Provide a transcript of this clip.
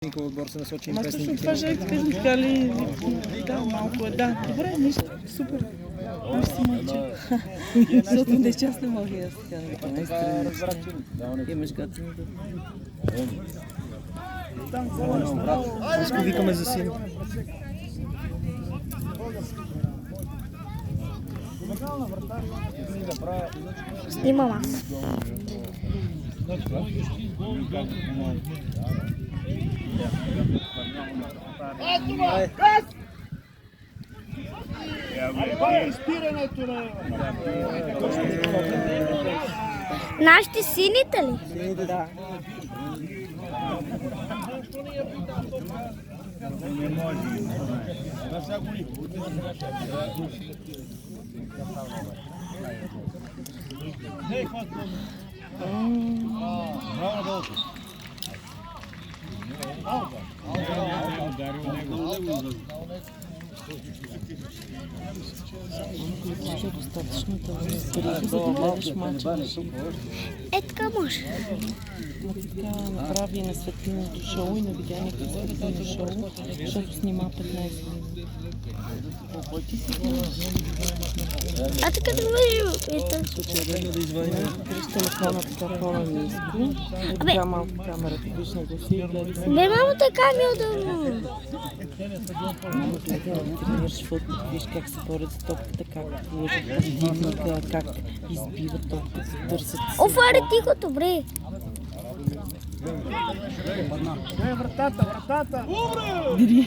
Никога отбор се насочи Ма интересни точно това ще кажем така ли? Да, малко е. Да, добре, нищо. Супер. Мерси, майче. Защото не част не мога и аз така. Имаш готини да. Аз го викаме за син. Снимам аз. Нашите сините ли? Да. Достатъчно да гледаш мача. Е, така може. Така направи на светлиното шоу и на видянието светлино шоу, защото снима 15 минути. А така да вържи, ето. Виж телефона така по-ниско. Така малко камерата, виж на гласи и гледай се. Бе, мамо, така ми е удобно. Мамо, гледай да тренираш футбол, виж как се борят за топката, как лъжат противника, как избиват топката, търсят се. Офаре тихо, добре. Дири.